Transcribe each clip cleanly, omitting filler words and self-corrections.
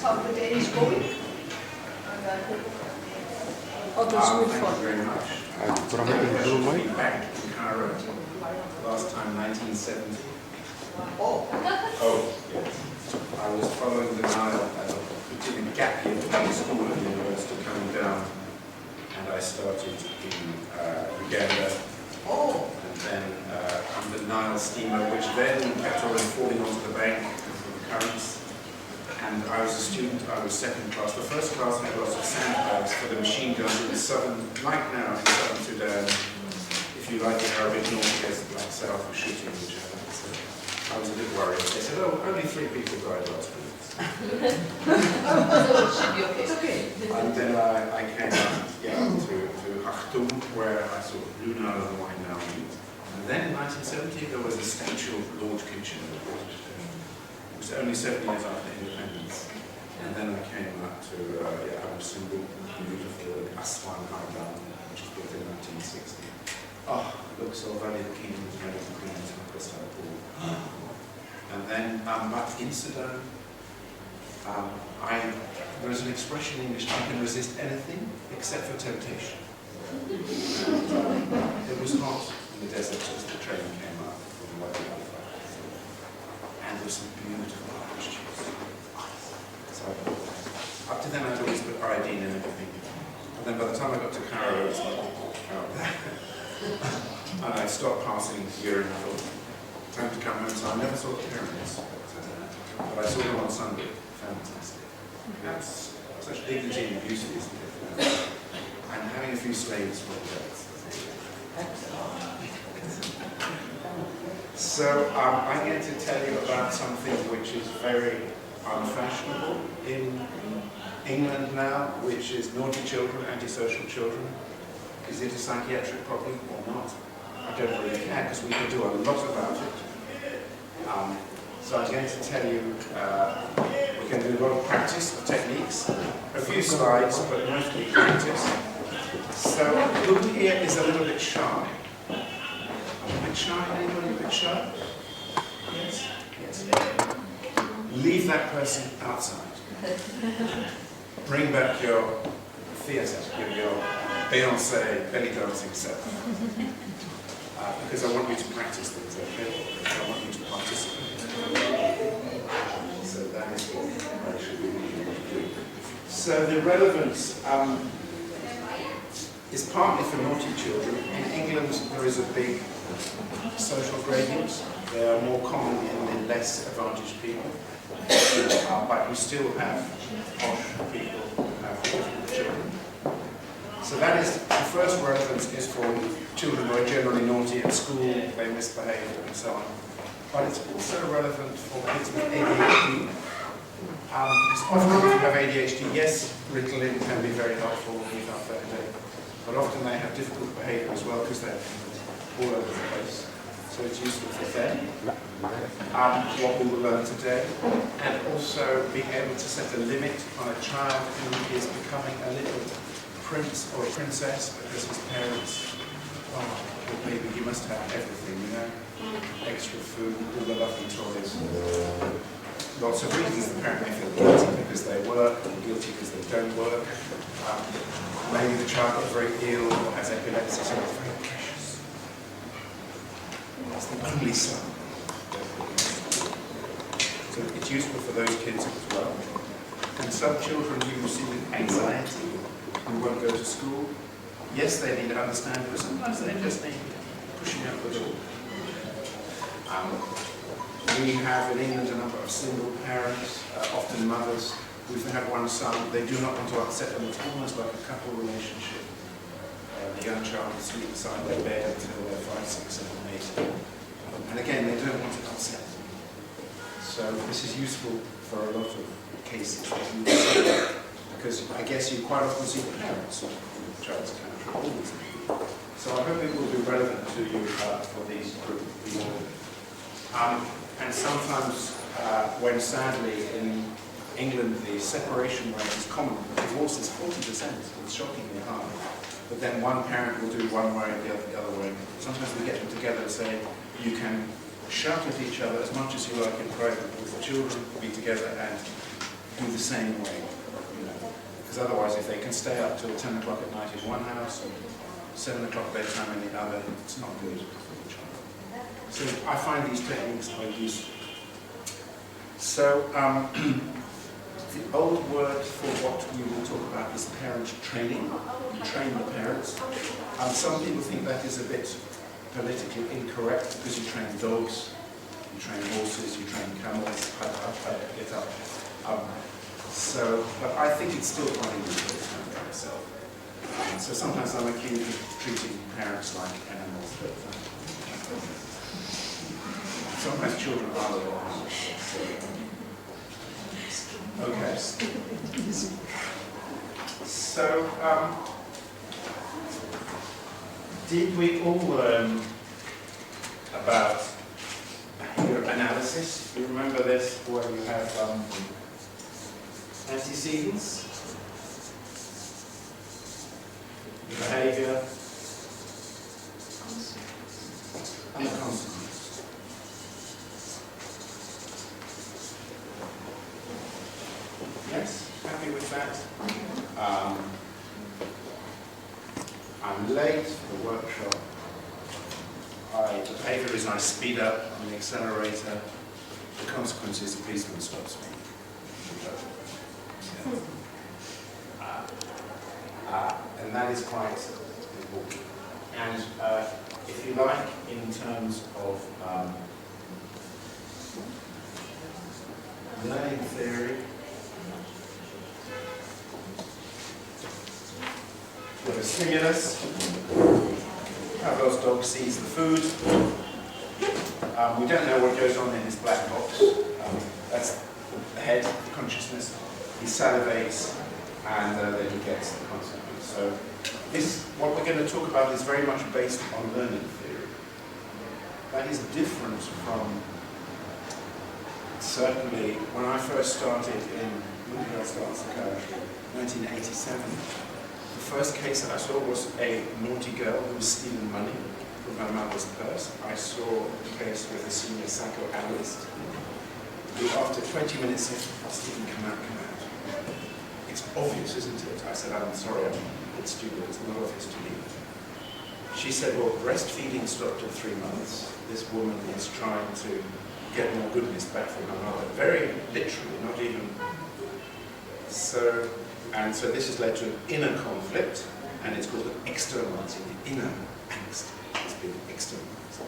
how the day is going. And I hope others will Thank follow. you very much. Been back in Cairo. Last time, 1970. Oh, yes. I was following the Nile between the gap year between school and university coming down, and I started in Uganda. And then on the Nile steamer, which then kept on falling onto the bank because of the currents. And I was a student, I was second class. The first class had lots of sandbags for the machine guns in the southern, like now in southern Sudan. If you like the Arabic North against the Black South were shooting each other. So I was a bit worried. They said, oh, only 3 people died last week. So it should be okay. It's okay. And then I came up to Khartoum, where I saw Blue Nile and the White Nile meet. And then in 1970, there was a statue of Lord Kitchener. It was only 7 years after independence. And then I came up to Abu Simbel, beautiful Aswan Haidan, which was built in 1960. Oh, look, so Valley of the Kingdom was made of the Queen's crystal pool. And then back in Sudan, there is an expression in English, I can resist anything except for temptation. And, it was hot in the desert as the train came up from the Wadi Alpha. And there was some beautiful Irish cheese. So up to then I'd always put iodine in everything. And then by the time I got to Cairo, it was like, and I stopped passing urine. I thought, time to come home. So I never saw the pyramids. But I saw them on Sunday. Fantastic. That's such dignity and beauty, isn't it? And having a few slaves for the birds. So I'm going to tell you about something which is very unfashionable in England now, which is naughty children, antisocial children. Is it a psychiatric problem or not? I don't really care, because we can do a lot about it. So I'm going to tell you, we can do a lot of practice of techniques, a few slides, but mostly practice. So who here is a little bit shy? A bit shy? Anybody a bit shy? Yes? Yes. Leave that person outside. Bring back your theatre, your Beyoncé belly dancing self. Because I want you to practice things, okay? I want you to participate. So that is what I should be doing. So the relevance is partly for naughty children. In England, there is a big social gradient. They are more common in the less advantaged people. But you still have posh people who have difficult children. So that is, the first relevance is for children who are generally naughty at school, they misbehave and so on. But it's also relevant for kids with ADHD. Because often if you have ADHD, yes, Ritalin can be very helpful without that day. But often they have difficult behavior as well because they're all over the place. So it's useful for them, what we will learn today. And also being able to set a limit on a child who is becoming a little prince or a princess because his parents, oh, maybe he must have everything, you know, extra food, all the lovely toys. Lots of reasons the parent may feel guilty because they work, or guilty because they don't work. Maybe the child got very ill or has epilepsy, so it's very precious. It's the only son. So it's useful for those kids as well. And some children you see with anxiety who won't go to school, yes, they need to understand, but sometimes they just need pushing out the door. We have in England a number of single parents, often mothers, who have one son. They do not want to upset them. It's almost like a couple relationship. The young child will sleep beside their bed until they're 5, 6, 7, 8. And again, they don't want to upset them. So this is useful for a lot of cases that you see, because I guess you quite often see the parents of the child's country always. So I hope it will be relevant to you for these group. And sometimes when sadly in England the separation rate is common, divorce is 40%, it's shockingly high. But then one parent will do one way and the other way. Sometimes we get them together and say, you can shout at each other as much as you like in private, with the children be together and do the same way. Because otherwise, if they can stay up till 10 o'clock at night in one house and 7 o'clock bedtime in the other, it's not good for the child. So I find these techniques are useful. So the old word for what we will talk about is parent training. You train the parents. Some people think that is a bit politically incorrect because you train dogs, you train horses, you train camels, get up. But I think it's still quite useful to train by myself. So sometimes I'm accused of treating parents like animals, but sometimes children are the animals. Okay. So, did we all learn about behavior analysis? You remember this, where you have antecedents, behavior, and the consequence. Yes, happy with that? I'm late for the workshop. The behavior is I speed up on the accelerator. The consequence is the policeman stops me. And that is quite important. And if you like, in terms of learning theory, with a stimulus, how those dogs seize the food. We don't know what goes on in his black box. That's the head, the consciousness. He salivates, and then he gets the consequence. So what we're going to talk about is very much based on learning theory. That is different from, certainly, when I first started in Psychiatry, 1987. The first case that I saw was a naughty girl who was stealing money from her mother's purse. I saw the case with a senior psychoanalyst who, after 20 minutes, said, "Stephen, come out. It's obvious, isn't it?" I said, "I'm sorry, I'm a bit stupid, it's not obvious to me." She said, "Well, breastfeeding stopped at 3 months. This woman is trying to get more goodness back from her mother." Very literally, not even. So this has led to an inner conflict, and it's called an externalizing. The inner angst has been externalized.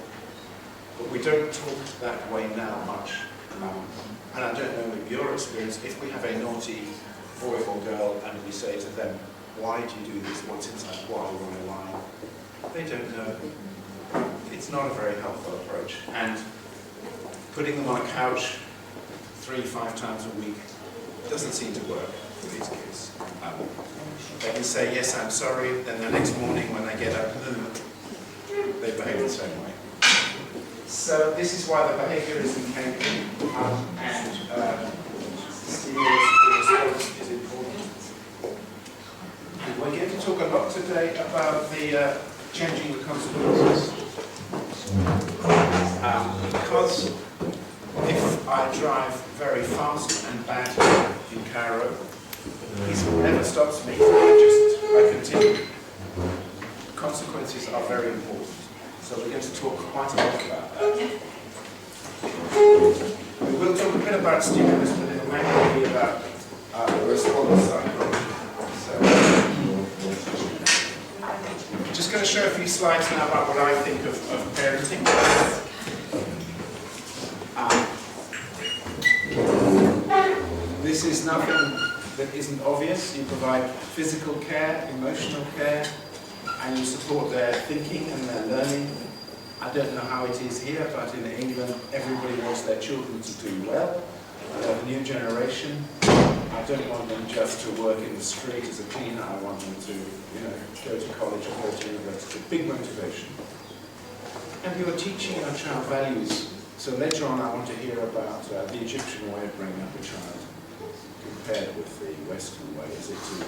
But we don't talk that way now much. And I don't know if your experience, if we have a naughty boy or girl and we say to them, "Why do you do this? What's inside? Why? They don't know. It's not a very helpful approach. And putting them on a couch 3-5 times a week doesn't seem to work for these kids. They can say, "Yes, I'm sorry," then the next morning when they get up, they behave the same way. So this is why the behaviorism came in, and stimulus response is important. And we're going to talk a lot today about the changing the consequences. Because if I drive very fast and badly in Cairo, he never stops me, I continue. Consequences are very important. So we're going to talk quite a lot about that. We will talk a bit about stimulus, but it will mainly be about the response psychology. So, I'm just going to show a few slides now about what I think of parenting. This is nothing that isn't obvious. You provide physical care, emotional care, and you support their thinking and their learning. I don't know how it is here, but in England, everybody wants their children to do well. We have a new generation. I don't want them just to work in the street as a cleaner. I want them to, go to college or go to university. Big motivation. And you're teaching your child values. So later on, I want to hear about the Egyptian way of bringing up a child, compared with the Western way. Is it too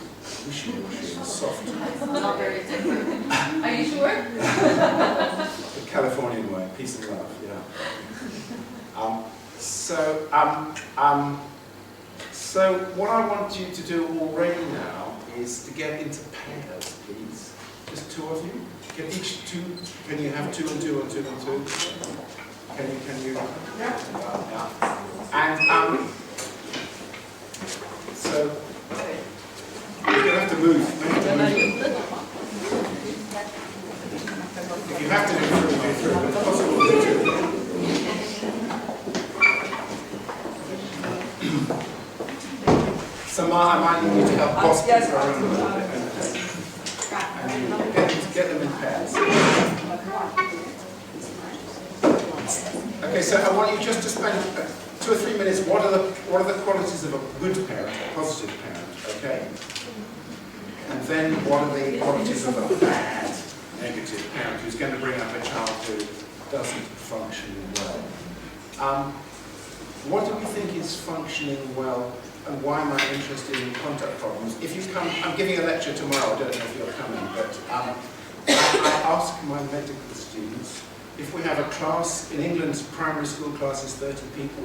wishy-washy and soft? Not very different. Are you sure? The Californian way, peace and love, yeah. So what I want you to do already now is to get into pairs, please. Just two of you. Can each two, can you have 2 and 2 and 2 and 2? Can you? Yeah. And so you're gonna have to move. If you have to do through, but it's possible to do. So I might need you to help boss people around a little bit. And get them in pairs. Okay, so I want you just to spend 2 or 3 minutes. What are the qualities of a good parent, a positive parent? Okay. And then what are the qualities of a bad, negative parent who's going to bring up a child who doesn't function well? What do we think is functioning well, and why am I interested in contact problems? If you come, I'm giving a lecture tomorrow, I don't know if you're coming, but I ask my medical students, if we have a class, in England's primary school class is 30 people,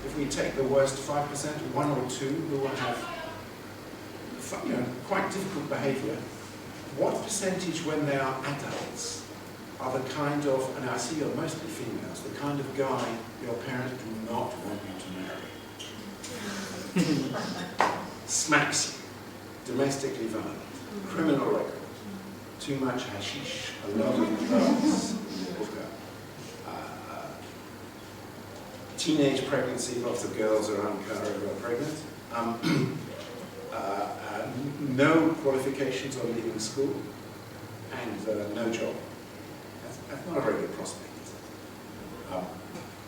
if we take the worst 5%, 1 or 2 who will have quite difficult behaviour, what percentage when they are adults are the kind of, and I see you're mostly females, the kind of guy your parents do not want you to marry? Smacks you, domestically violent, criminal record, too much hashish, a lot of drugs, teenage pregnancy, lots of girls around Cairo are pregnant, no qualifications on leaving school, and no job. That's not a very good prospect, is it?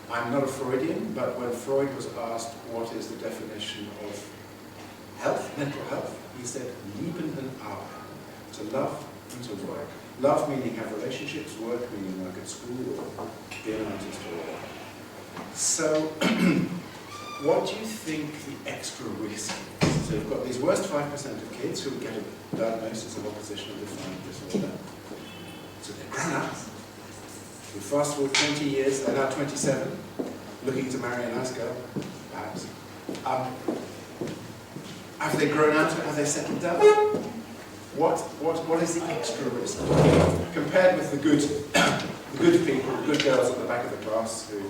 I'm not a Freudian, but when Freud was asked what is the definition of health, mental health, he said, Lieben und Arbeiten, to love and to work. Love meaning have relationships, work meaning work at school or be an artist or whatever. So, what do you think the extra risk is? So you've got these worst 5% of kids who get a diagnosis of oppositional defiant disorder. So they're grown up. We fast forward 20 years, they're now 27, looking to marry a nice girl, perhaps. Have they grown out? Have they settled down? What is the extra risk? Compared with the good people, the good girls at the back of the class who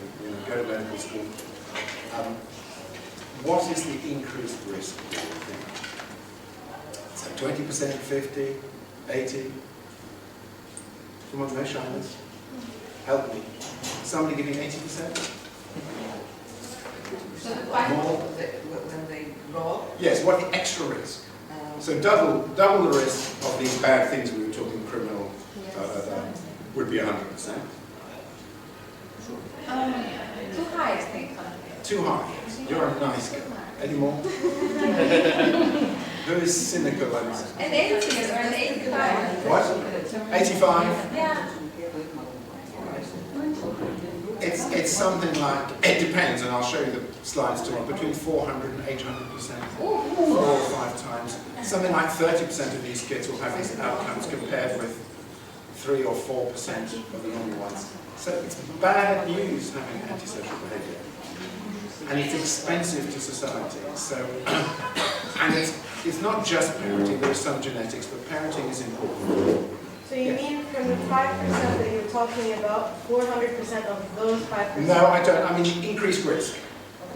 go to medical school, what is the increased risk, do you think? So 20%, 50, 80? Come on, no shyness. Help me. Somebody giving 80%? So the question when they grow up? Yes, what the extra risk? So double the risk of these bad things we were talking, criminal, would be 100%. Too high, I think. Too high. You're a nice girl. Any more? Who is cynical and... An 80 or an 85. What? 85? Yeah. It's something like, it depends, and I'll show you the slides tomorrow, between 400 and 800%, 4 or 5 times. Something like 30% of these kids will have these outcomes compared with 3 or 4% of the normal ones. So it's bad news having antisocial behaviour. And it's expensive to society. So, and it's not just parenting, there is some genetics, but parenting is important. So you mean from the 5% that you're talking about, 400% of those 5%? No, I don't. I mean, increased risk.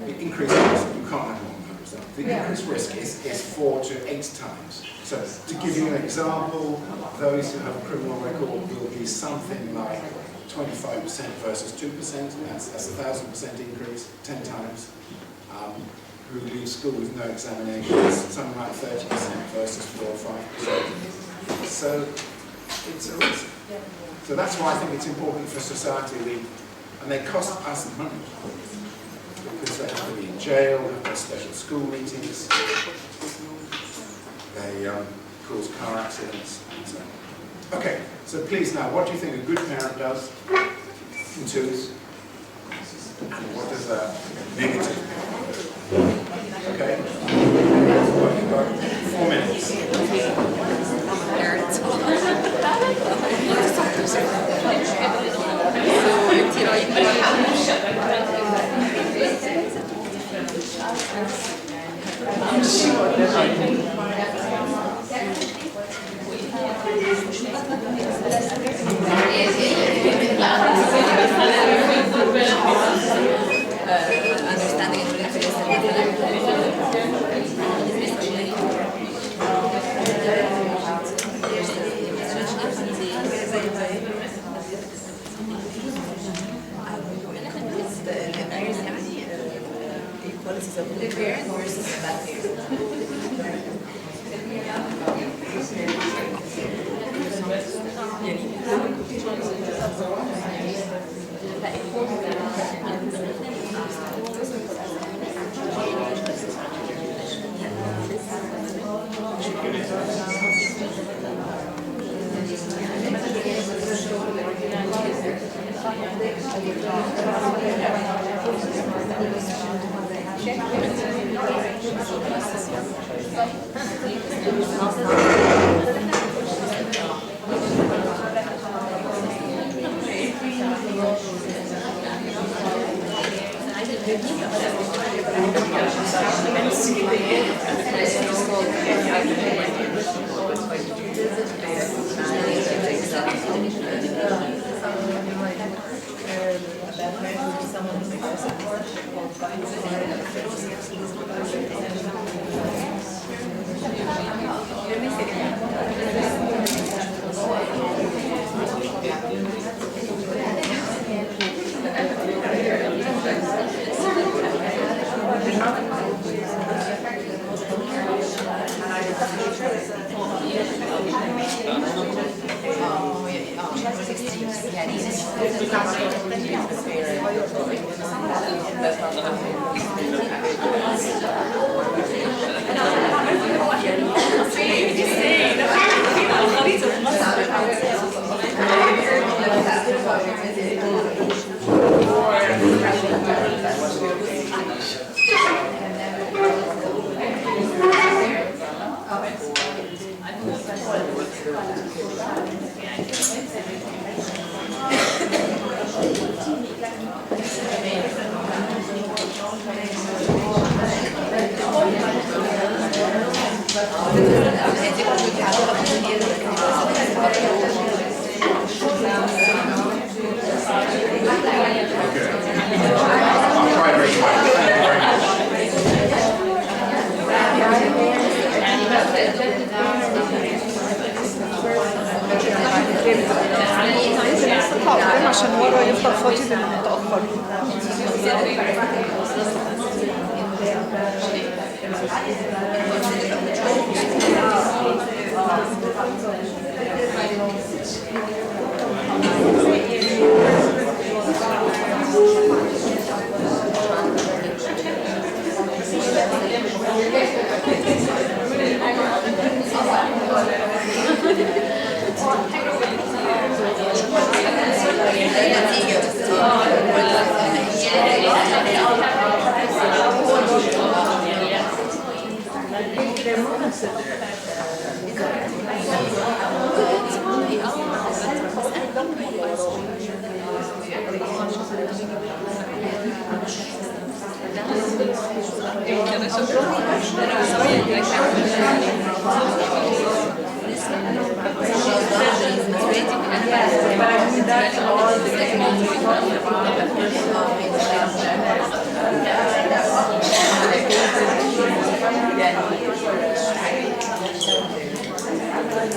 The increased risk, you can't have more than 100%. The increased risk is 4 to 8 times. So to give you an example, those who have a criminal record will be something like 25% versus 2%. That's a 1,000% increase, 10 times. Who leave school with no examinations, something like 30% versus 4 or 5%. So it's a risk. So that's why I think it's important for society. And they cost us money because they have to be in jail, they have special school meetings, they cause car accidents, and so on. Okay, so please now, what do you think a good parent does in twos? And what does a negative parent do? Okay? Well, you've got 4 minutes. Understanding and policies of the parent versus that عشان مرة يفضل فاضي للمتأخر.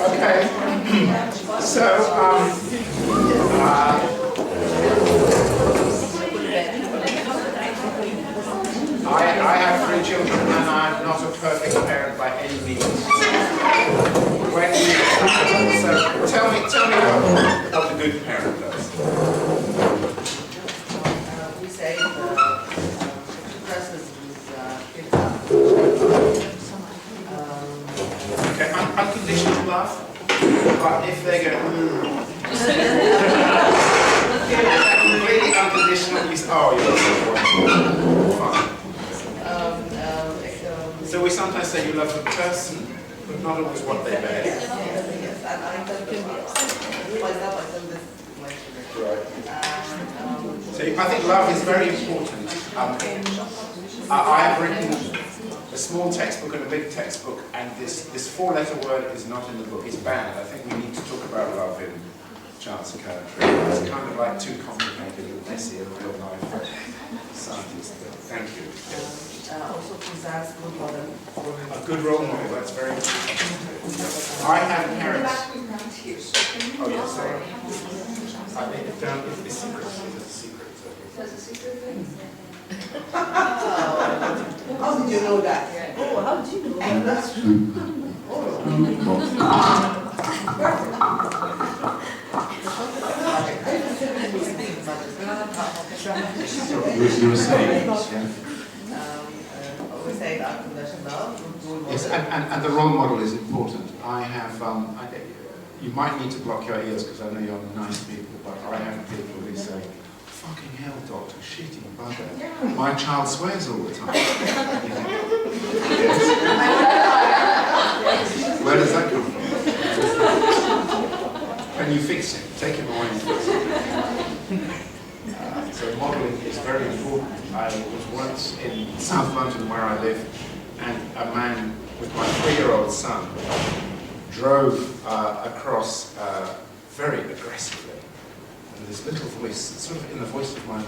Okay, so I have 3 children and I'm not a perfect parent by any means. So tell me what a good parent does. We say presses kids up. Okay, unconditional love, but if they go, completely unconditional, you say, oh, you're so fine. So we sometimes say you love the person, but not always what they bear. Yes, and I can be myself, I do this with my children. So I think love is very important. I have written a small textbook and a big textbook, and this four-letter word is not in the book. It's banned. I think we need to talk about love in child psychiatry. It's kind of like too complicated and messy in real life scientists. Thank you. Also possess good model for A good role model, that's very important. I have parents. Oh, yes, sorry. I think it's down, it's a secret. It's a secret. That's a secret thing. How did you know that? Oh, how did you know that? That's true. You were saying, We say unconditional love. yes, and the role model is important. I have, you might need to block your ears because I know you're nice people, but I have people who say, fucking hell, doctor, shitty bugger. My child swears all the time. Yes. Where does that come from? Can you fix it? Take him away and fix it. So modelling is very important. I was once in South London where I live, and a man with my 3-year-old son drove across very aggressively. And this little voice, sort of in the voice of my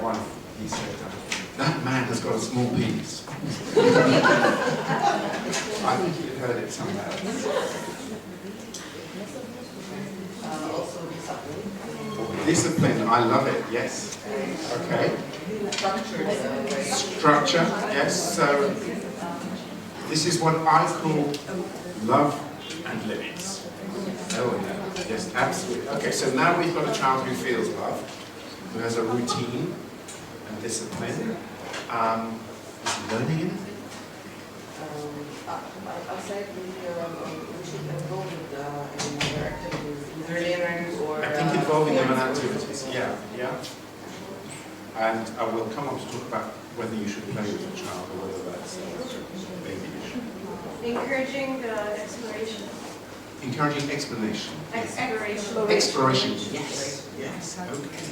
wife, he said, that man has got a small penis. I think you've heard it somewhere. Also discipline. Discipline, I love it, yes. Okay. Structure, yes. So this is what I call love and limits. Oh yeah, yes, absolutely. Okay, so now we've got a child who feels love, who has a routine and discipline. Is he learning anything? Outside, we should involve in other activities, either learning or. I think involving them in activities, yeah. And I will come on to talk about whether you should play with the child or whether that's a baby issue. Encouraging exploration. Encouraging explanation. Exploration. Exploration, yes. Okay.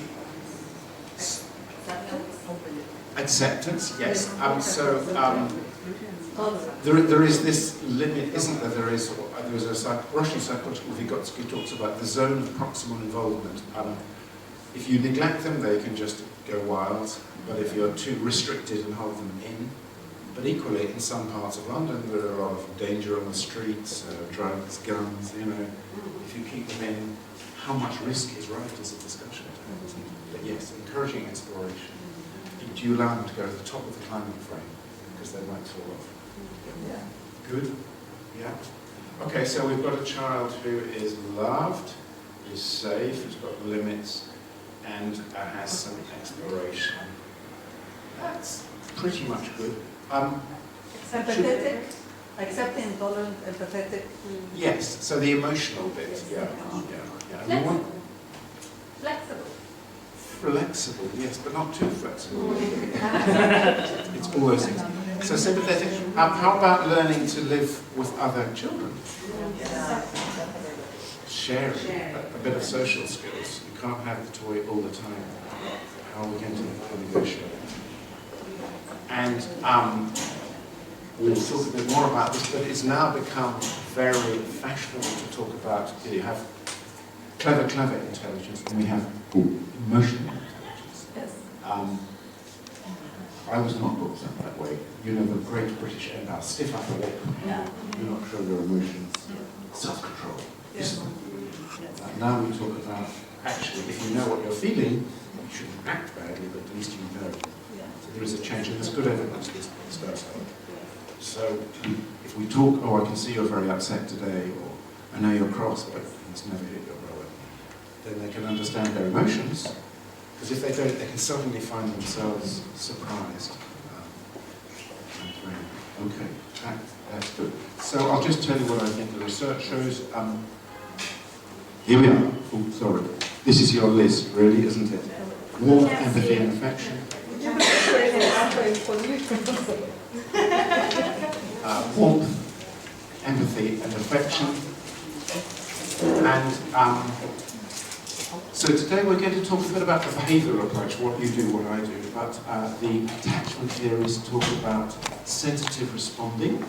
Acceptance, yes. There is this limit, isn't there? There is a Russian psychologist, Vygotsky, talks about the zone of proximal involvement. If you neglect them, they can just go wild, but if you're too restricted and hold them in. But equally, in some parts of London, there are a lot of danger on the streets, drugs, guns, you know. If you keep them in, how much risk is right is a discussion. But yes, encouraging exploration. Do you allow them to go to the top of the climbing frame? Because they might fall off. Yeah. Good? Yeah? Okay, so we've got a child who is loved, is safe, has got limits, and has some exploration. That's pretty much good. Empathetic, accepting, tolerant, empathetic. Yes, so the emotional bit, yeah. And we want Flexible. flexible, yes, but not too flexible. It's all those things. So sympathetic. How about learning to live with other children? Sharing, a bit of social skills. You can't have the toy all the time. How are we going to negotiate? And we'll talk a bit more about this, but it's now become very fashionable to talk about, you have clever intelligence, and we have emotional intelligence. Yes. I was not brought up that way. You know, the great British empire, stiff upper lip, do not show your emotions, self-control. Yes. Now we talk about, actually, if you know what you're feeling, you shouldn't act badly, but at least you know. So there is a change, and there's good evidence this does help. So if we talk, oh, I can see you're very upset today, or I know you're cross, but it's never hit your brother, then they can understand their emotions, because if they don't, they can suddenly find themselves surprised. Okay, that's good. So I'll just tell you what I think the research shows. Here we are. Oh, sorry. This is your list, really, isn't it? Warmth, empathy, and affection. Warmth, empathy, and affection. And So today we're going to talk a bit about the behavioural approach, what you do, what I do, but the attachment theories talk about sensitive responding.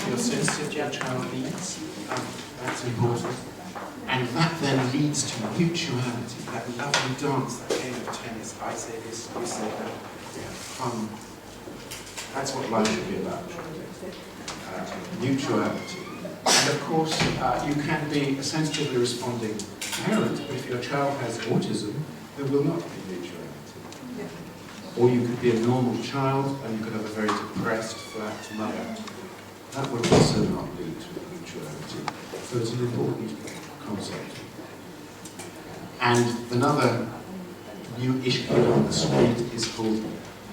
You're sensitive to your child's needs, that's important. And that then leads to mutuality, that lovely dance, that game of tennis. I say this, you say that, we have fun. That's what life should be about. Mutuality. And of course, you can be a sensitively responding parent, but if your child has autism, there will not be mutuality. Or you could be a normal child and you could have a very depressed, flat mother. That would also not lead to mutuality. So it's an important concept. And another new issue on the street is called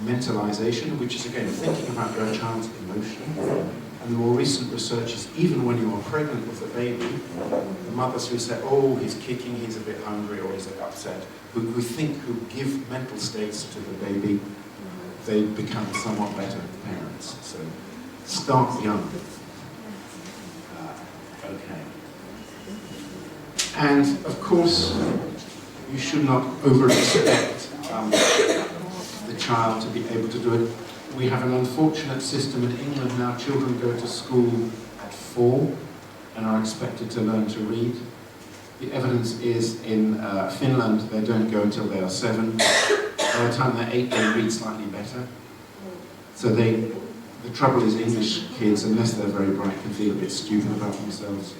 mentalization, which is again thinking about your child's emotion. And the more recent research is even when you are pregnant with a baby, the mothers who say, oh, he's kicking, he's a bit hungry, or he's upset, who give mental states to the baby, they become somewhat better parents. So start young. Okay. And of course, you should not over-expect the child to be able to do it. We have an unfortunate system in England now. Children go to school at 4 and are expected to learn to read. The evidence is in Finland, they don't go until they are 7. By the time they're 8, they read slightly better. So the trouble is English kids, unless they're very bright, can feel a bit stupid about themselves.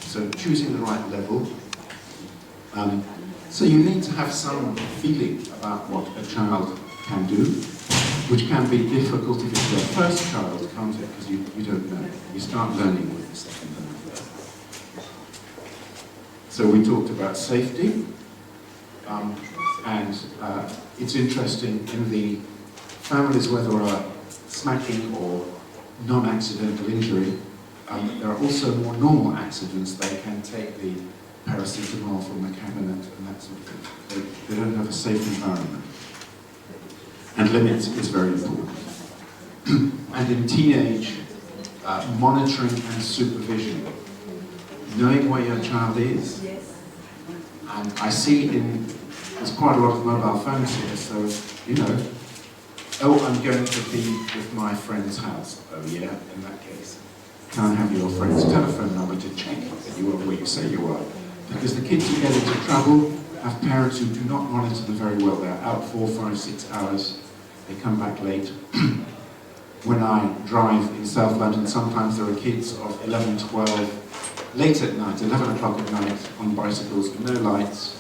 So choosing the right level. So you need to have some feeling about what a child can do, which can be difficult if it's your first child, can't it? Because you don't know. You start learning with the second and the third. So we talked about safety, and it's interesting in the families where there are smacking or non-accidental injury, there are also more normal accidents. They can take the paracetamol from the cabinet and that sort of thing. They don't have a safe environment. And limits is very important. And in teenage, monitoring and supervision. Knowing where your child is. And I see there's quite a lot of mobile phones here, so, you know, oh, I'm going to be with my friend's house. Oh yeah, in that case. Can I have your friend's telephone number to check that you are where you say you are? Because the kids who get into trouble have parents who do not monitor them very well. They're out 4, 5, 6 hours. They come back late. When I drive in South London, sometimes there are kids of 11, 12, late at night, 11 o'clock at night, on bicycles, no lights,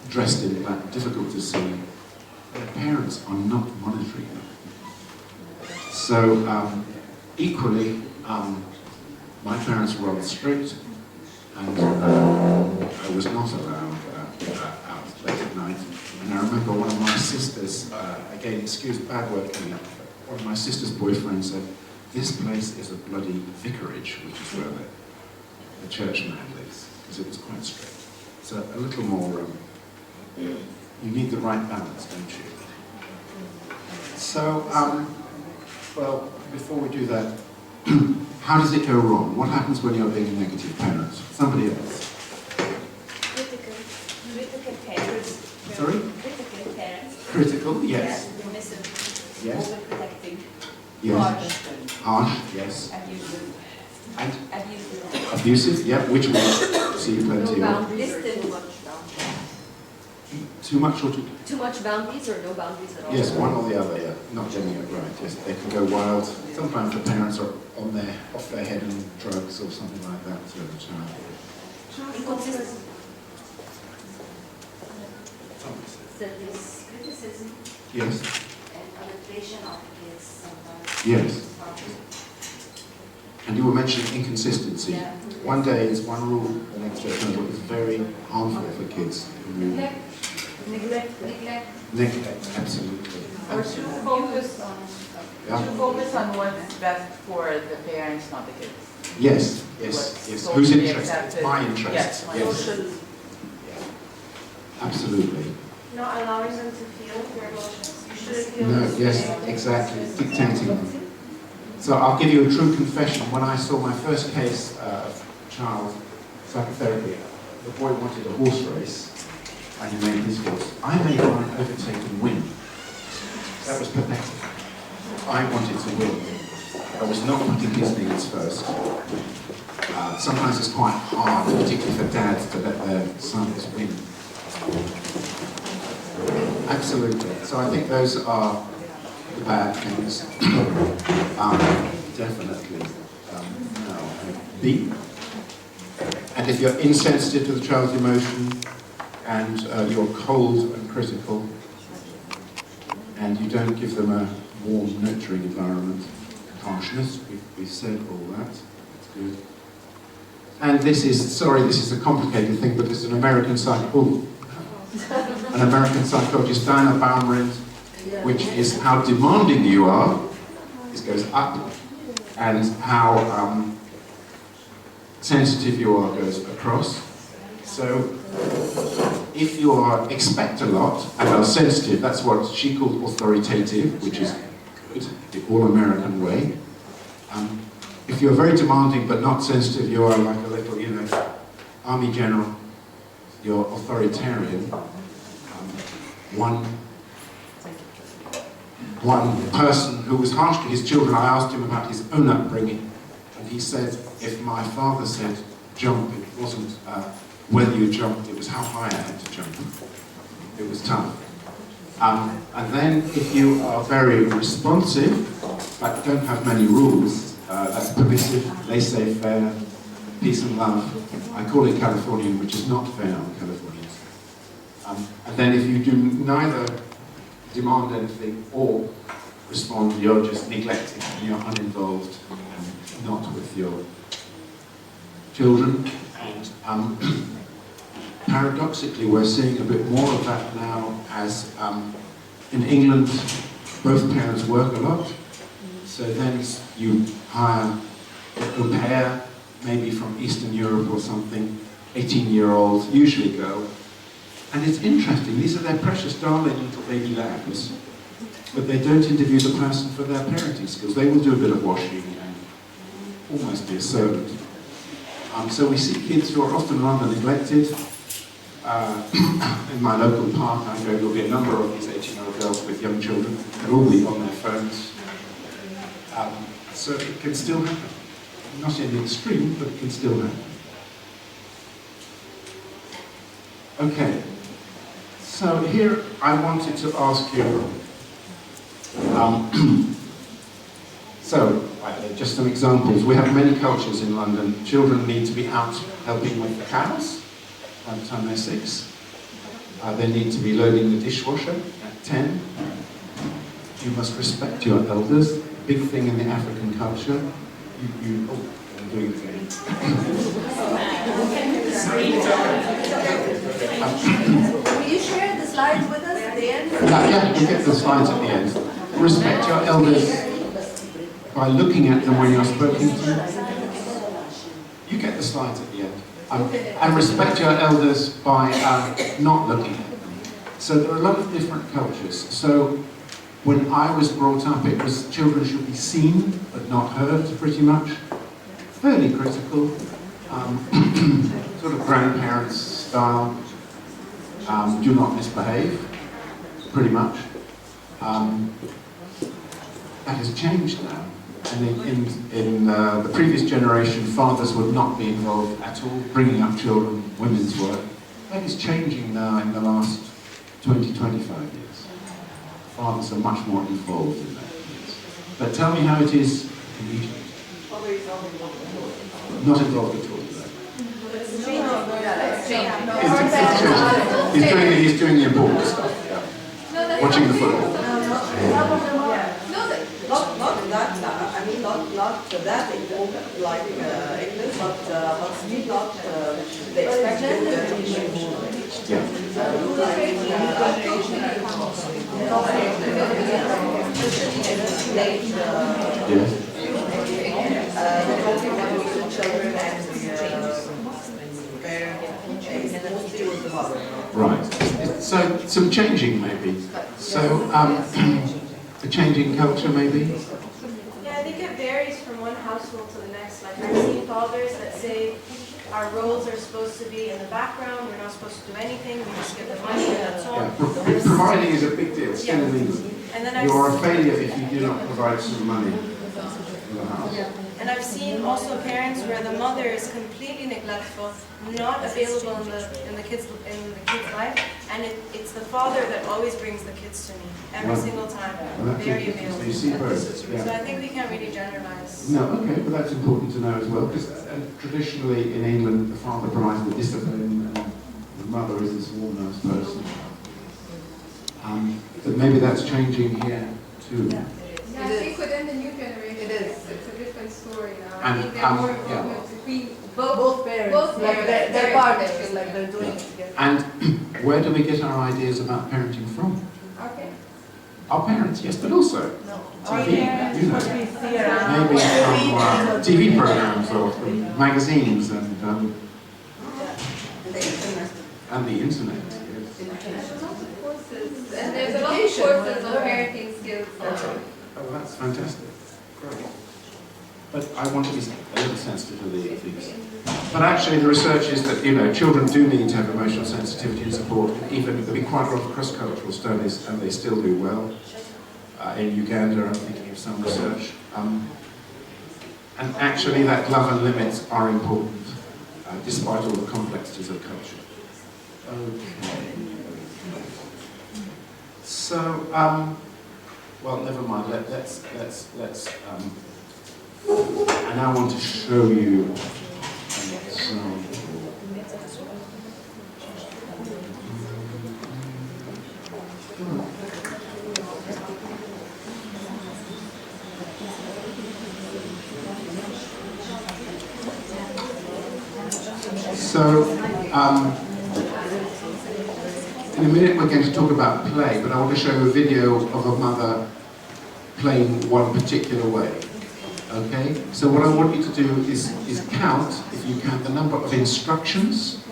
dressed in black, difficult to see. Their parents are not monitoring them. So, equally, my parents were rather strict, and I was not allowed out late at night. And I remember one of my sisters, again, excuse bad word coming up, one of my sister's boyfriends said, this place is a bloody vicarage, which is where the churchman lives, because it was quite strict. So a little more, you need the right balance, don't you? So, well, before we do that, how does it go wrong? What happens when you're being a negative parent? Somebody else. Critical parents. Sorry? Critical parents. Critical, yes. Dismissive. Yes. Overprotecting. Yes. Harsh, yes. Abusive. And Abusive. abusive, yeah, which we see plenty of. Distant. Too much or Too much boundaries or no boundaries at all? yes, one or the other, yeah. Not getting it right, yes. They can go wild. Sometimes the parents are off their head on drugs or something like that to the child. Inconsistent. Service criticism Yes, and adaptation of kids sometimes. yes. And you were mentioning inconsistency. Yeah. One day it's one rule, the next day it's another. It's very harmful for kids. Neglect. Neglect, absolutely. Or to focus on Yeah. what's best for the parents, not the kids. Yes, yes, What's yes. socially Who's interested? accepted. My interest. Yes, my Yes. Absolutely. Not allowing them to feel their emotions. You shouldn't feel No, this yes, way. exactly. Dictating them. So I'll give you a true confession. When I saw my first case of child psychotherapy, the boy wanted a horse race. and you made his horse. I made mine overtake and win. That was pathetic. I wanted to win. I was not putting his needs first. Sometimes it's quite hard, particularly for dads, to let their sons win. Absolutely. So I think those are the bad things. Definitely. No. B. And if you're insensitive to the child's emotion, and you're cold and critical, and you don't give them a warm, nurturing environment, harshness, we've said all that, that's good. And this is a complicated thing, but there's an American psychologist, Diana Baumrind, which is how demanding you are, this goes up, and how sensitive you are goes across. So if you expect a lot and are sensitive, that's what she called authoritative, which is good, the all-American way. If you're very demanding but not sensitive, you are like a little, army general. You're authoritarian. One person who was harsh to his children, I asked him about his own upbringing, and he said, if my father said jump, it wasn't whether you jumped, it was how high I had to jump. It was tough. And then if you are very responsive, but don't have many rules, that's permissive, laissez-faire, peace and love. I call it Californian, which is not fair on Californians. And then if you do neither demand anything or respond, you're just neglected, and you're uninvolved, and not with your children. And paradoxically, we're seeing a bit more of that now as in England, both parents work a lot. So then you hire a au pair, maybe from Eastern Europe or something, 18-year-old, usually girl. And it's interesting, these are their precious darling little baby lambs, but they don't interview the person for their parenting skills. They will do a bit of washing and almost be a servant. So we see kids who are often rather neglected. In my local park, I know there'll be a number of these 18-year-old girls with young children. They'll all be on their phones. So it can still happen. Not in the extreme, but it can still happen. Okay. So here I wanted to ask you, just some examples. We have many cultures in London. Children need to be out helping with the cows by the time they're 6. They need to be loading the dishwasher at 10. You must respect your elders. Big thing in the African culture. I'm doing it again. Will you share the slides with us at the end? Yeah, you get the slides at the end. Respect your elders by looking at them when you're speaking to them. You get the slides at the end. And respect your elders by not looking at them. So there are a lot of different cultures. So when I was brought up, it was children should be seen but not heard, pretty much. Fairly critical, sort of grandparents style. Do not misbehave, pretty much. That has changed now. And in the previous generation, fathers would not be involved at all, bringing up children, women's work. That is changing now in the last 20, 25 years. Fathers are much more involved in that. But tell me how it is in Egypt. Not involved at all today. He's doing the important stuff, yeah. Watching the football. Not that important like English, but still not the expected Yeah. Right. So some changing maybe. So a changing culture maybe. Yeah, I think it varies from one household to the next. Like I've seen fathers that say, our roles are supposed to be in the background, we're not supposed to do anything, we just give the money and that's all. Yeah, providing is a big deal, still in England. And then You are a failure if you do not provide some money for the house. And I've seen also parents where the mother is completely neglectful, not available in the kid's life, and it's the father that always brings the kids to me every Right. single time. Well, that's Very interesting. available. So you see both. So Yeah. I think we can't really generalize. No, okay, but that's important to know as well, because traditionally in England, the father provides the discipline and the mother is this warm-nosed person. But maybe that's changing here too. Yeah, I think within the new generation, It is. it's a different story now. I And, think there's more yeah. involvement between Both parents, both like parents. they're partners, like they're doing it together. And where do we get our ideas about parenting from? Okay. Our parents, yes, but also Our TV, parents, you know. what we see around. Maybe from TV programs or from magazines and the internet. Yes. There's a lot of courses, and there's a lot of courses on parenting skills. Oh, well, that's fantastic. Great. But I want to be a little sensitive to the things. But actually, the research is that, you know, children do need to have emotional sensitivity and support. Even there'll be quite a lot of cross-cultural studies, and they still do well. In Uganda, I'm thinking of some research. And actually, that love and limits are important, despite all the complexities of culture. Okay. So, well, never mind. Let's. I now want to show you an example. So, in a minute we're going to talk about play, but I want to show you a video of a mother playing one particular way. Okay? So what I want you to do is count, if you can, the number of instructions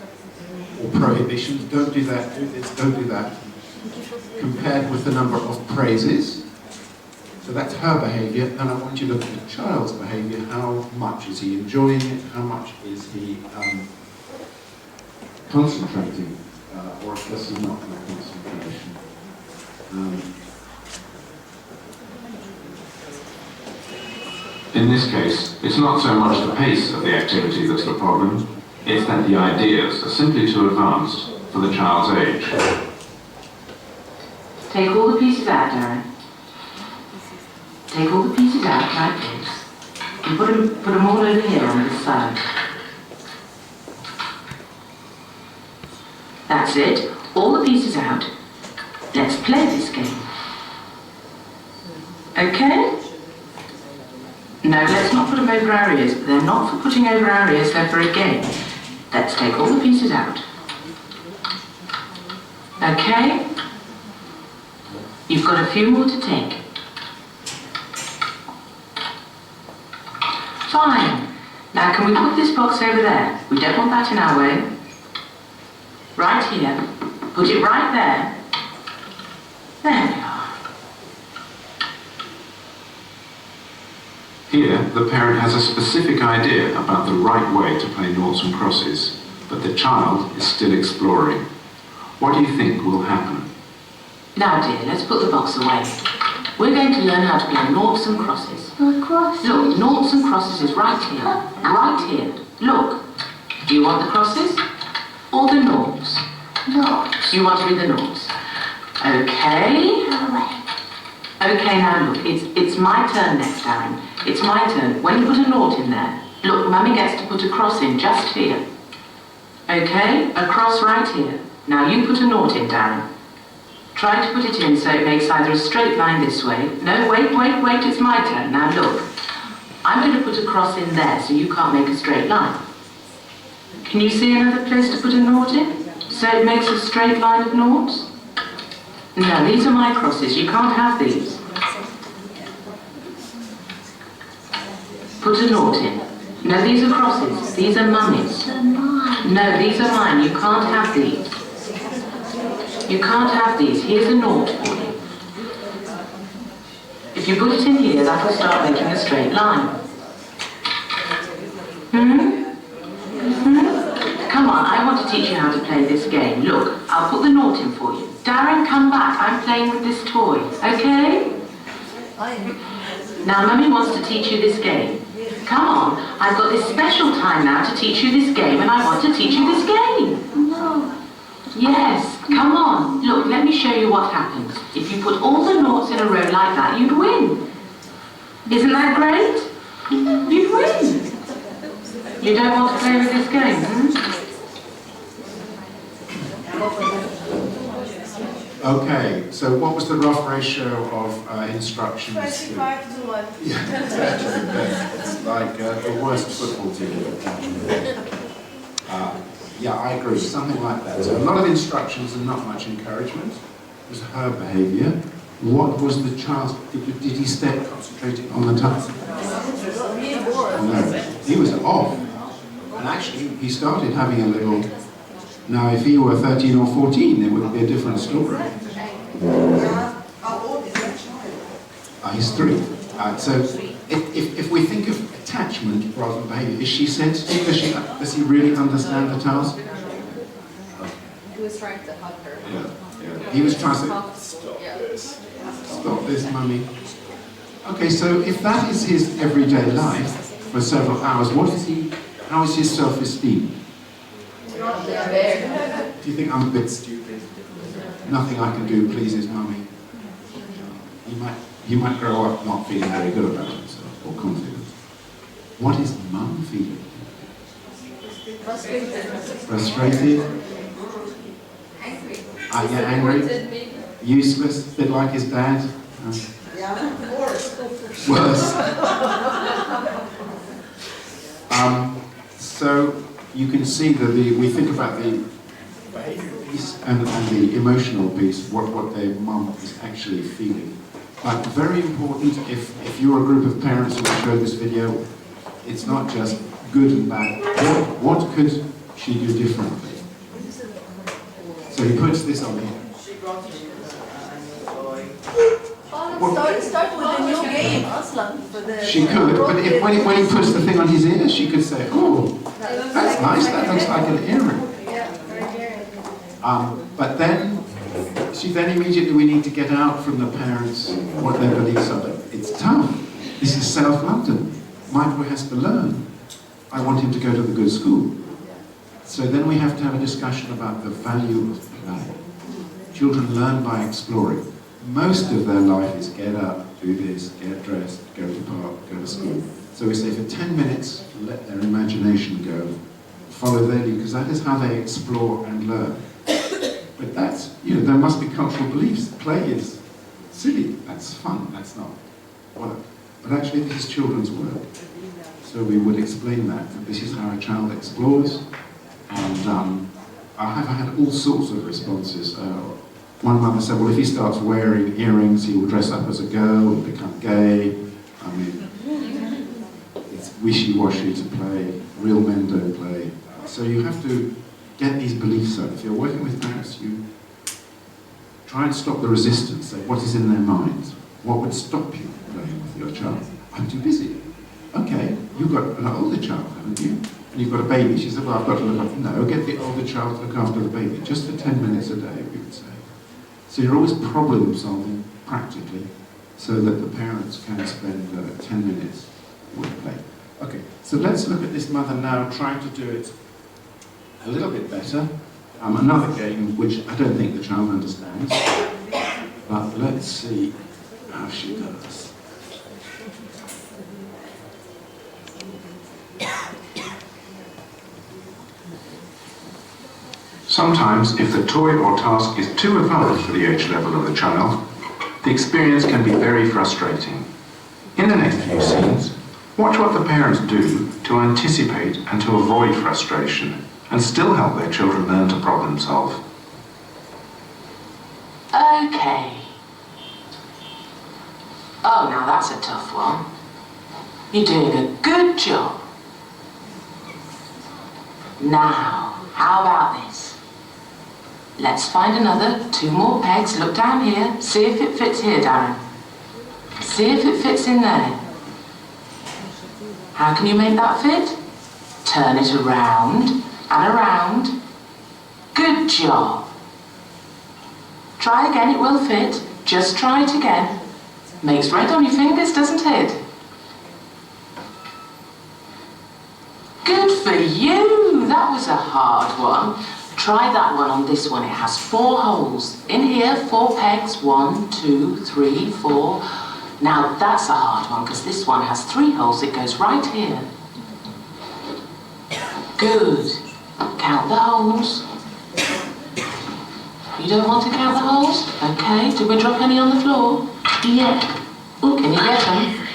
or prohibitions. Don't do that, do this, don't do that. Compared with the number of praises. So that's her behaviour. Then I want you to look at the child's behaviour. How much is he enjoying it? How much is he concentrating? Or if this is not concentration. In this case, it's not so much the pace of the activity that's the problem, it's that the ideas are simply too advanced for the child's age. Take all the pieces out, Darren. Take all the pieces out like this. And put them all over here on this side. That's it. All the pieces out. Let's play this game. Okay? No, let's not put them over our ears. They're not for putting over our ears, they're for a game. Let's take all the pieces out. Okay? You've got a few more to take. Fine. Now can we put this box over there? We don't want that in our way. Right here. Put it right there. There we are. Here, the parent has a specific idea about the right way to play noughts and crosses, but the child is still exploring. What do you think will happen? Now dear, let's put the box away. We're going to learn how to play noughts and crosses. Look, noughts and crosses is right here. Right here. Look. Do you want the crosses? Or the noughts? Noughts. You want to be the noughts. Okay. Okay, now look, it's my turn next time. It's my turn. When you put a nought in there, look, Mummy gets to put a cross in just here. Okay? A cross right here. Now you put a nought in, Darren. Try to put it in so it makes either a straight line this way. No, wait, it's my turn. Now look. I'm going to put a cross in there so you can't make a straight line. Can you see another place to put a nought in? So it makes a straight line of noughts? No, these are my crosses. You can't have these. Put a nought in. No, these are crosses. These are Mummy's. No, these are mine. You can't have these. You can't have these. Here's a nought for you. If you put it in here, that will start making a straight line. come on, I want to teach you how to play this game. Look, I'll put the nought in for you. Darren, come back. I'm playing with this toy, okay? Now, Mummy wants to teach you this game. Come on, I've got this special time now to teach you this game, and I want to teach you this game. No. Yes, come on. Look, let me show you what happens. If you put all the noughts in a row like that, you'd win. Isn't that great? You'd win. You don't want to play with this game, Okay, so what was the rough ratio of instructions? 25 to 1. Yeah, it's like the worst football team. Yeah, I agree, something like that. So a lot of instructions and not much encouragement. It was her behaviour. What was the child's, did he stay concentrating on the task? No, he was off. And actually, he started having a little, now if he were 13 or 14, it would be a different story. How old is that child? He's 3. So if we think of attachment rather than behaviour, is she sensitive? Does he really understand the task? He was trying to hug her. Yeah. He was trying to say, stop this, mummy. Okay, so if that is his everyday life for several hours, how is his self-esteem? Not there. Do you think I'm a bit stupid? Nothing I can do pleases mummy. He might grow up not feeling very good about himself or confident. What is mum feeling? Frustrated? Angry. Yeah, angry? Useless? A bit like his dad? Yeah, of course. Worse. So you can see that we think about the behaviour piece and the emotional piece, what their mum is actually feeling. But very important, if you're a group of parents who show this video, it's not just good and bad. What could she do differently? So he puts this on here. She brought him a toy. Start with a new game, Aslan. For the She could, but when he puts the thing on his ear, she could say, oh, that's nice, that looks like an earring. Yeah, very But then immediately we need to get out from the parents what their beliefs are. It's tough. This is South London. My boy has to learn. I want him to go to the good school. So then we have to have a discussion about the value of play. Children learn by exploring. Most of their life is get up, do this, get dressed, go to the park, go to school. So we say for 10 minutes, let their imagination go, follow their lead, because that is how they explore and learn. But that's, there must be cultural beliefs. Play is silly, that's fun, that's not work. But actually this is children's work. So we would explain that this is how a child explores. And I have had all sorts of responses. One mother said, well, if he starts wearing earrings, he will dress up as a girl and become gay. I mean, it's wishy-washy to play. Real men don't play. So you have to get these beliefs out. If you're working with parents, you try and stop the resistance. Say, what is in their minds? What would stop you playing with your child? I'm too busy. Okay, you've got an older child, haven't you? And you've got a baby. She said, well, I've got to look after... No, get the older child to look after the baby. Just for 10 minutes a day, we would say. So you're always problem solving, practically, so that the parents can spend 10 minutes with play. Okay, so let's look at this mother now trying to do it a little bit better. Another game which I don't think the child understands, but let's see how she does. Sometimes, if the toy or task is too advanced for the age level of the child, the experience can be very frustrating. In the next few scenes, watch what the parents do to anticipate and to avoid frustration, and still help their children learn to problem solve. Okay. Oh, now that's a tough one. You're doing a good job. Now, how about this? Let's find another, 2 more pegs, look down here, see if it fits here, Darren. See if it fits in there. How can you make that fit? Turn it around, and around. Good job. Try again, it will fit. Just try it again. Makes red on your fingers, doesn't it? Good for you! That was a hard one. Try that one on this one. It has 4 holes. In here, 4 pegs. 1, 2, 3, 4. Now that's a hard one because this one has 3 holes. It goes right here. Good. Count the holes. You don't want to count the holes? Okay. Did we drop any on the floor? Yeah. Ooh, can you get them?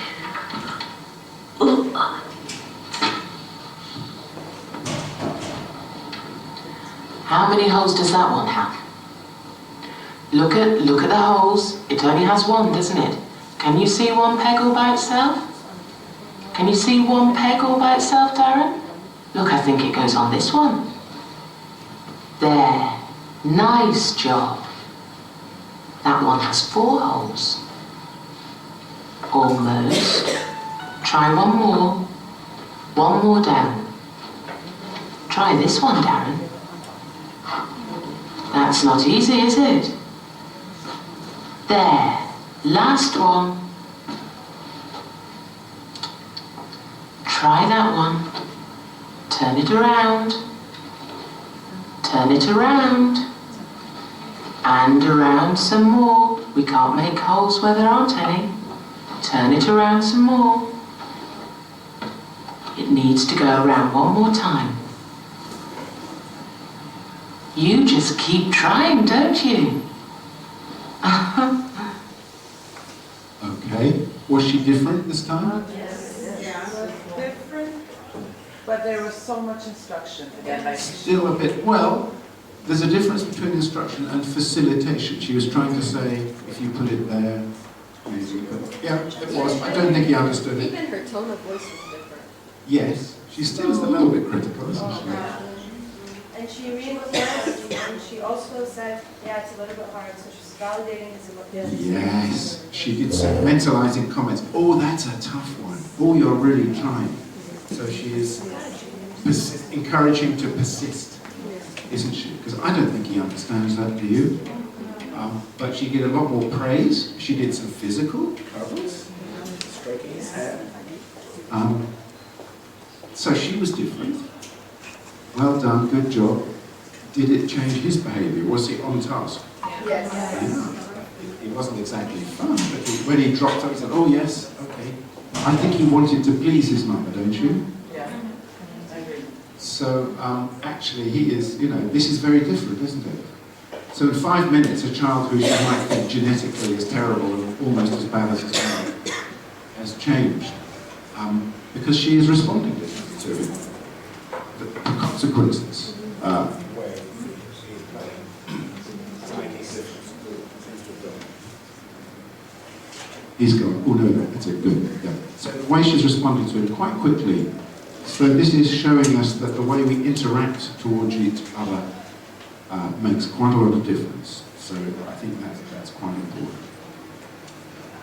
Ooh. How many holes does that one have? Look at the holes. It only has 1, doesn't it? Can you see 1 peg all by itself? Can you see 1 peg all by itself, Darren? Look, I think it goes on this one. There. Nice job. That one has 4 holes. Almost. Try 1 more. 1 more down. Try this one, Darren. That's not easy, is it? There. Last one. Try that one. Turn it around. Turn it around. And around some more. We can't make holes where there aren't any. Turn it around some more. It needs to go around 1 more time. You just keep trying, don't you? Okay. Was she different this time? Different, but there was so much instruction. Again, like Still a bit, well, there's a difference between instruction and facilitation. She was trying to say, if you put it there, maybe, but yeah, it was. I don't think he understood it. Even her tone of voice was different. Yes, she still is a little bit critical, isn't she? And she reinforced, and she also said, yeah, it's a little bit hard, so she's validating his emotions. Yes, she did some mentalizing comments. Oh, that's a tough one. Oh, you're really trying. So she is encouraging to persist, isn't she? Because I don't think he understands that, do you? But she did a lot more praise. She did some physical covers, stroking his hair. So she was different. Well done, good job. Did it change his behaviour? Was he on task? Yes. Yeah. It wasn't exactly fun, but when he dropped up, he said, oh yes, okay. I think he wanted to please his mother, don't you? yeah, I agree. So actually he is, this is very different, isn't it? So in 5 minutes, a child who you might think genetically is terrible and almost as bad as his mother has changed because she is responding to the consequences. He's gone, oh no, that's it, good. Yeah. So the way she's responding to him quite quickly. So this is showing us that the way we interact towards each other makes quite a lot of difference. So I think that's quite important.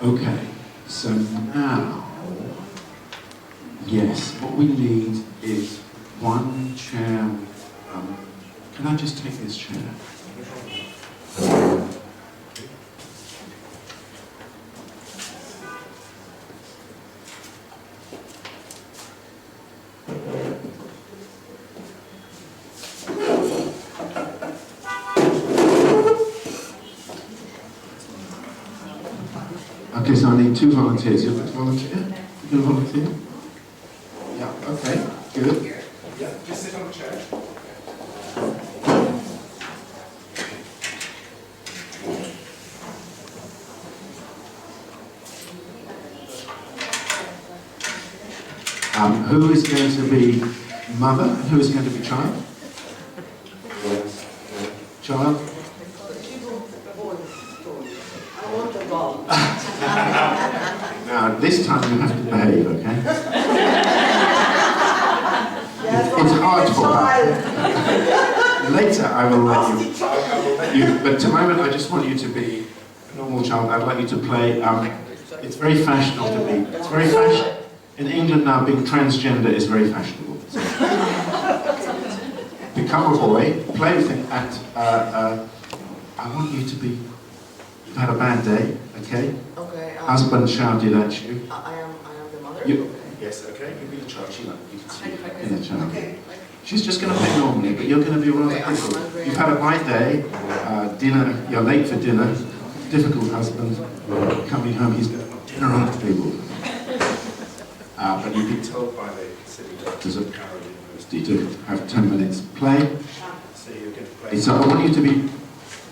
Okay, so now, yes, what we need is 1 chair. Can I just take this chair? Okay, so I need 2 volunteers. You're going to volunteer? You're going to volunteer? Yeah, okay, good. Yeah, just sit on the chair. Who is going to be mother and who is going to be child? Child? I want the ball. Now, this time you have to behave, okay? It's hard for her. Later I will let you, but at the moment I just want you to be a normal child. I'd like you to play, it's very fashionable to be, it's very fashionable. In England now, being transgender is very fashionable. So. become a boy, play with him, and I want you to be, you've had a bad day, okay? Okay. Husband shouted at you. I am the mother. You- Okay. Yes, okay, you'll be the child, you know, you can see. In the child. Okay. She's just going to play normally, but you're going to be rather Okay, I'm difficult. hungry. You've had a bad day, dinner, you're late for dinner, difficult husband, coming home, he's going to put dinner on the table. But you've been told Told by the city Does doctors it- of Carroll University. to have 10 minutes play. So you're going to play. So I want you to be,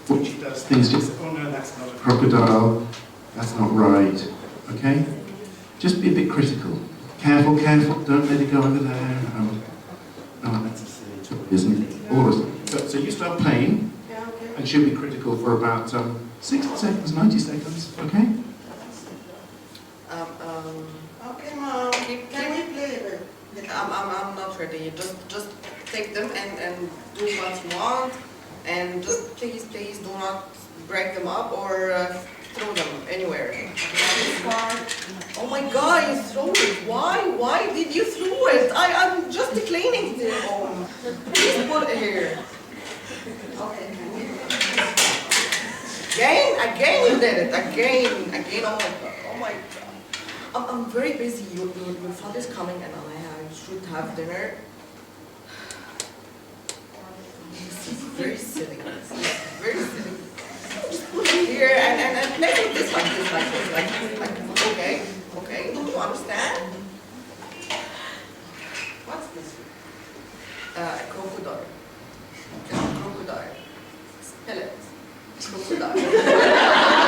When she does things things, just oh no, that's not a crocodile, that's not right, okay? Just be a bit critical. Careful, careful, don't let it go over there. Oh, that's a silly toy, isn't it? All of it. So you start playing, Yeah. Okay. and she'll be critical for about 60 seconds, 90 seconds, okay? Okay, Mom. Can we play? I'm not ready. Just take them and do what you want, and just please do not break them up or throw them anywhere. Oh my God, you threw it. Why? Why did you throw it? I'm just cleaning the home. Please put it here. Okay. Again you did it. Again. Oh my God. I'm very busy. Your father's coming and I should have dinner. This is very silly. Very silly. Just put it here and make it this like this. Okay. Don't you understand? What's this? Crocodile. Crocodile. Spell it. Crocodile.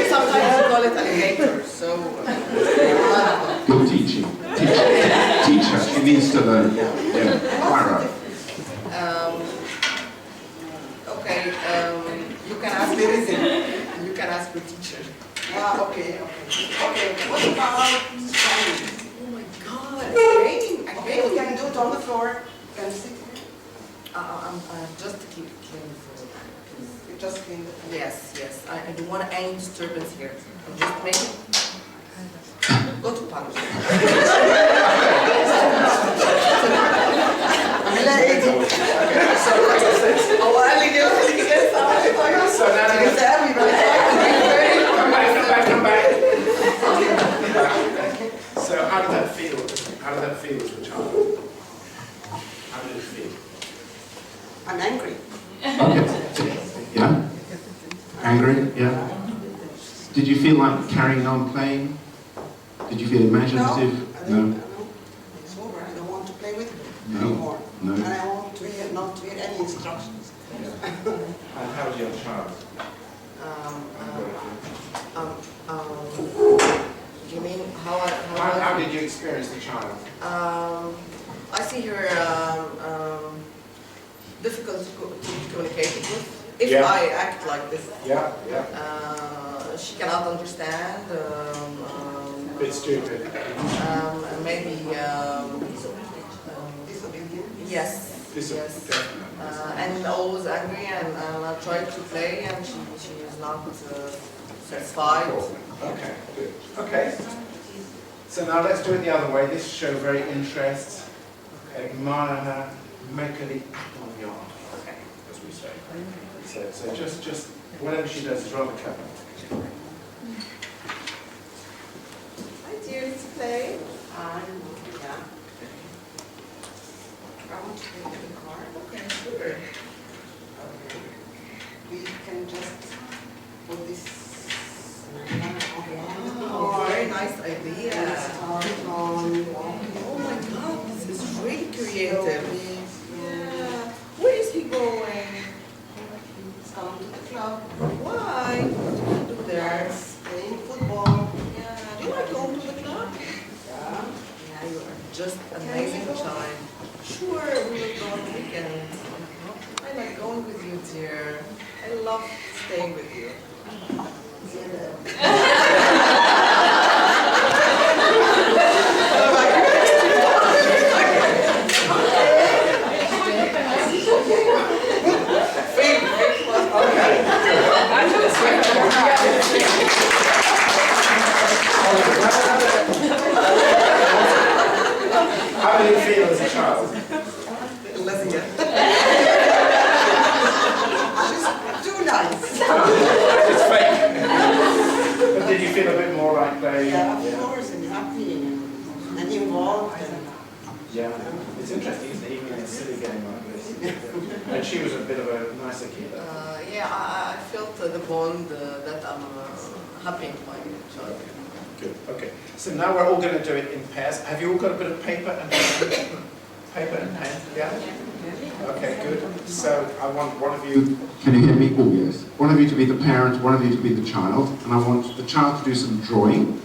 Sometimes you call it alligator, so... Good teaching. Teacher, she needs to learn. Yeah, quite right. Okay, you can ask anything. You can ask the teacher. Okay. What about Spanish? Oh my God, again. Can you do it on the floor? Can you sit here? I'm just to keep clean the floor. You just clean the floor? Yes. I don't want any disturbance here. I'm just making... Go to Paris. Come back. So how did that feel? How did that feel as a child? How did it feel? I'm angry. Okay. Yeah? Angry? Yeah? Did you feel like carrying on playing? Did you feel imaginative? No? It's over. I don't want to play with you No. anymore. No. And I want to hear, not to hear any instructions. And how was your child? You mean how How did you experience the child? I see her difficult to communicate with. If Yeah. I act like this, Yeah. she cannot understand. A bit stupid. Maybe yes. Definitely. And always angry, and I try to play, and she is not satisfied. Okay, good. Okay. So now let's do it the other way. This show very interest. Admire her, make her the apple of your eye, Okay. as we say. So just whatever she does is rather clever. Hi dear, let's play. Yeah. I want to play with the car. Okay, sure. We can just put this. Oh, very nice idea. Oh my God, this is really creative. Yeah. Where is he going? He's going to the club. Why? They're playing football. Yeah. Do you like going to the club? Yeah, you are just amazing child. Sure, we will go on the weekend. I like going with you, dear. I love staying with you. your child? Lesbian. She's too nice. It's fake. But did you feel a bit more like they... Yeah, of course, and happy and involved. Yeah, it's interesting, isn't it? Even in a silly game like this. And she was a bit of a nicer kid. Yeah, I felt the bond that I'm happy in my child. Good, okay. So now we're all going to do it in pairs. Have you all got a bit of paper and pen? Paper and pen together? Okay, good. So I want one of you... Can you hear me? Oh, yes. One of you to be the parent, one of you to be the child, and I want the child to do some drawing.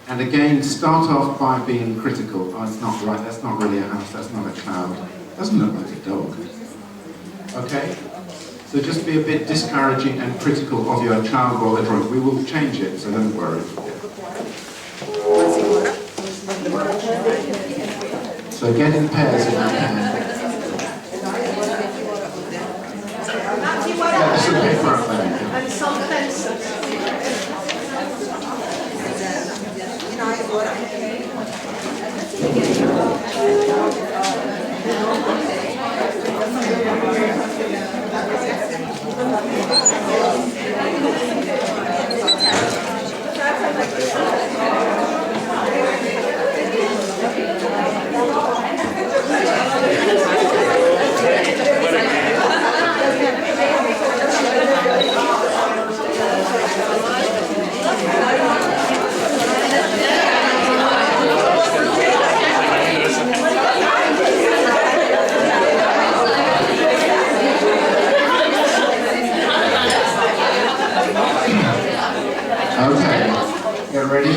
And again, start off by being critical. Oh, it's not right, that's not really a house, that's not a cloud. Doesn't look like a dog. Okay? So just be a bit discouraging and critical of your child while they're drawing. We will change it, so don't worry. So get in pairs in that pair. Yeah, there's some paper up there. And some pencils. Okay, get ready?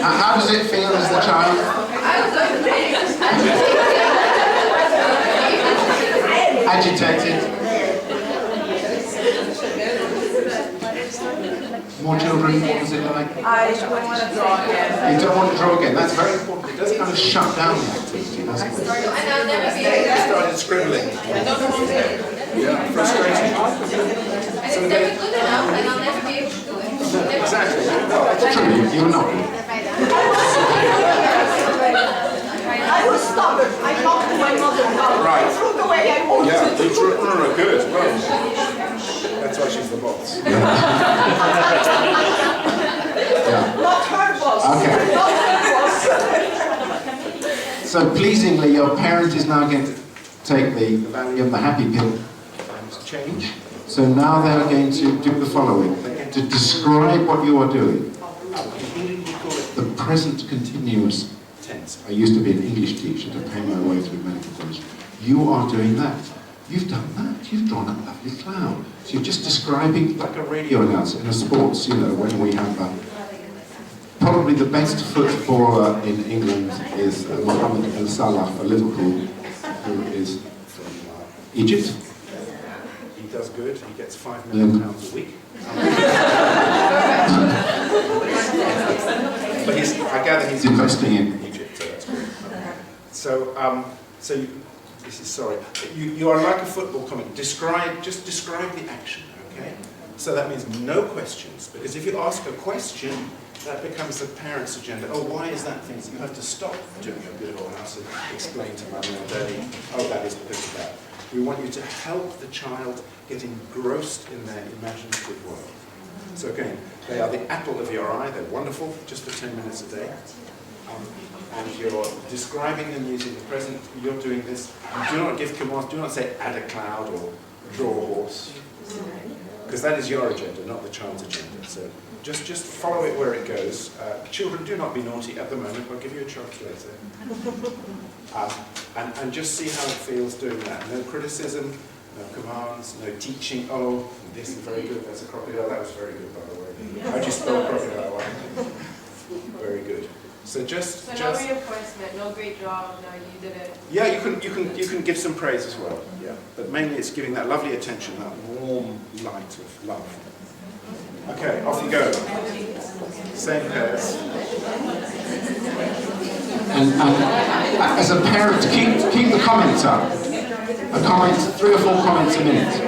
How does it feel as the child? Agitated? More children, what was it like? I don't want to draw again. You don't want to draw again, that's very important. It does kind of shut down the activity, doesn't it? They started scribbling. Yeah, frustrating. So they, good enough, and I'll never be able to do it. exactly. It's true, you're not. I was stubborn. I knocked my mother down. Right. I threw the way I wanted Yeah, to. you drew good. Well, that's why she's the boss. Not her boss. Okay. Not her boss. So pleasingly, your parent is now going to take the Valium, the happy pill, and change. So now they're going to do the following. They're going to describe what you are doing. The present continuous tense. I used to be an English teacher to pay my way through medical college. You are doing that. You've done that. You've drawn a lovely cloud. So you're just describing like a radio announcer in a sports, you know, when we have probably the best footballer in England is Mohamed Salah for Liverpool. who is from Egypt. He does good. He gets £5 million a week. But I gather he's investing in Egypt, so that's great. You are like a football comment. Just describe the action, okay? So that means no questions, because if you ask a question, that becomes the parent's agenda. Oh, why is that thing? So you have to stop doing a bit of all house and explain to mummy or daddy, oh, that is because of that. We want you to help the child get engrossed in their imaginative world. So again, they are the apple of your eye. They're wonderful, just for 10 minutes a day. And you're describing them using the present. You're doing this. You do not give commands. Do not say add a cloud or draw a horse, because that is your agenda, not the child's agenda. So just follow it where it goes. Children, do not be naughty at the moment. I'll give you a chance later. And just see how it feels doing that. No criticism, no commands, no teaching. Oh, this is very good. That's a crocodile. That was very good, by the way. How'd you spell crocodile? Very good. So no reinforcement, no great job, no, you did it. Yeah, you can give some praise as well. Yeah, but mainly it's giving that lovely attention, that warm light of love. Okay, off you go. Same pairs. And as a parent, keep the comments up. A comment, 3 or 4 comments a minute.